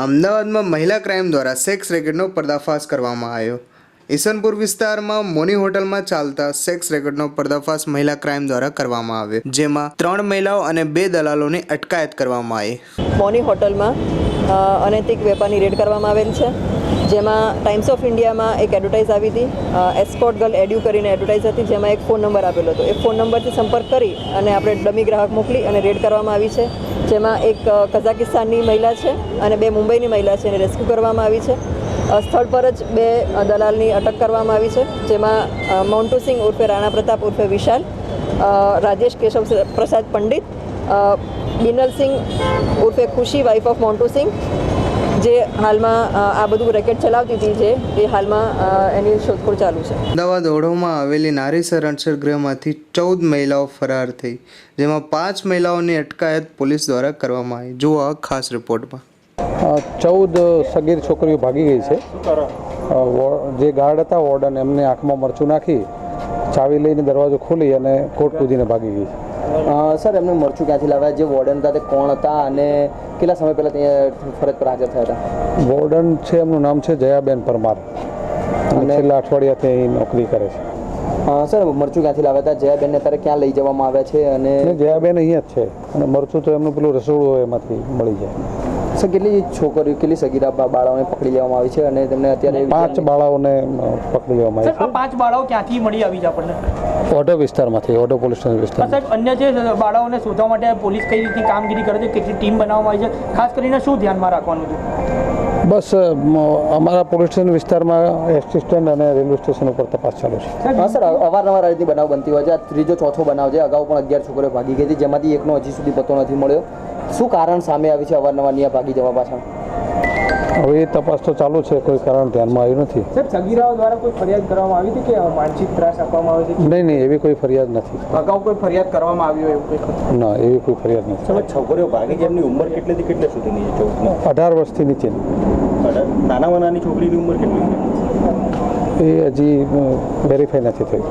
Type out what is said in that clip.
અમદાવાદમાં મહિલા ક્રાઇમ દ્વારા સેક્સ રેકેટનો પર્દાફાશ કરવામાં આવ્યો। ઈસનપુર વિસ્તારમાં મોની હોટલમાં ચાલતા સેક્સ રેકેટનો પર્દાફાશ મહિલા ક્રાઇમ દ્વારા કરવામાં આવ્યો, જેમાં 3 મહિલાઓ અને 2 દલાલોની અટકાયત કરવામાં આવી। મોની હોટલમાં અનૈતિક વેપારની રેડ કરવામાં આવેલ છે, જેમાં ટાઈમ્સ ઓફ ઇન્ડિયામાં એક એડવર્ટાઇઝ આવી હતી, એસ્કોર્ટ ગર્લ એડ્યુ કરીને એડવર્ટાઇઝ હતી, જેમાં એક ફોન નંબર આપેલો હતો। એ ફોન નંબરથી સંપર્ક કરી અને આપણે ડમી ગ્રાહક મોકલી અને રેડ કરવામાં આવી છે, જેમાં એક કઝાકિસ્તાનની મહિલા છે અને 2 મુંબઈની મહિલા છે, એને રેસ્ક્યુ કરવામાં આવી છે। સ્થળ પર જ 2 દલાલની અટક કરવામાં આવી છે, જેમાં મોન્ટુ સિંહ ઉર્ફે રાણા પ્રતાપ ઉર્ફે વિશાલ, રાજેશ કેશવ પ્રસાદ પંડિત, બિનલ સિંહ ઉર્ફે ખુશી વાઇફ ઓફ મોન્ટુ સિંહ, જે હાલમાં આ બધું રેકેટ ચલાવતી હતી, જે એ હાલમાં એની શોધખોળ ચાલુ છે। અમદાવાદ ઓઢવમાં આવેલી નારી સંરક્ષણ ગૃહમાંથી 14 મહિલાઓ ફરાર થઈ, જેમાં 5 મહિલાઓની અટકાયત પોલીસ દ્વારા કરવામાં આવી। જુઓ આ ખાસ રિપોર્ટમાં। 14 સગીર છોકરીઓ ભાગી ગઈ છે। જે ગાર્ડ હતા વોર્ડન, એમને આંખમાં મરચું નાખી ચાવી લઈને દરવાજો ખોલી અને કોર્ટ કૂદીને ભાગી ગઈ છે। સર, એમને મરચું ક્યાંથી લાવ્યા? જે વોર્ડન હતા તે કોણ હતા અને કેટલા સમય પહેલાં ત્યાં ફરજ પર હાજર થયા હતા? વોર્ડન છે, એમનું નામ છે જયાબેન પરમાર, અને છેલ્લા અઠવાડિયાથી અહીં નોકરી કરે છે। સર, મરચું ક્યાંથી લાવ્યા હતા? જયાબેનને અત્યારે ક્યાં લઈ જવામાં આવ્યા છે? અને જયાબેન અહીંયા જ છે, અને મરચું તો એમનું પેલું રસોડું હોય એમાંથી મળી જાય। સર, કેટલી છોકરીઓ, કેટલી સગીરા બાળાઓને પકડી લેવામાં આવી છે અને તેમને અત્યારે 5 બાળાઓને પકડી લેવામાં આવી છે। 5 બાળાઓ ક્યાંથી મળી આવી છે આપણને? ઓઢવ વિસ્તારમાંથી, ઓઢવ પોલીસ સ્ટેશન વિસ્તાર। સાહેબ, અન્ય જે બાળાઓને શોધવા માટે પોલીસ કઈ રીતે કામગીરી કરે છે, કેટલી ટીમ બનાવવામાં આવી છે, ખાસ કરીને શું ધ્યાનમાં રાખવાનું છે? બસ અમારા પોલીસ સ્ટેશન વિસ્તારમાં એસટી સ્ટેન્ડ અને રેલવે સ્ટેશન ઉપર તપાસ ચાલુ છે। હા સર, અવારનવાર આ રીતની બનાવ બનતી હોય છે। આ ત્રીજો ચોથો બનાવ છે। અગાઉ પણ 11 છોકરીઓ ભાગી ગઈ હતી, જેમાંથી એકનો હજી સુધી પત્તો નથી મળ્યો। શું કારણ સામે આવી છે અવારનવારની આ ભાગી જવા પાછળ? હવે એ તપાસ તો ચાલુ છે, કોઈ કારણ ધ્યાનમાં આવ્યું નથી। સાહેબ, સગીરાઓ દ્વારા કોઈ ફરિયાદ કરવામાં આવી હતી કે માનસિક ત્રાસ આપવામાં આવે છે? નહીં, એવી કોઈ ફરિયાદ નથી। અગાઉ કોઈ ફરિયાદ કરવામાં આવી હોય એવું કંઈ? ના, એવી કોઈ ફરિયાદ નથી। છોકરીઓ ભાગી, જેમની ઉંમર કેટલીથી કેટલે સુધીની છે? 18 વર્ષથી નીચેની। નાનામાં નાની છોકરીની ઉંમર કેટલી છે એ હજી વેરીફાઈ નથી થયું।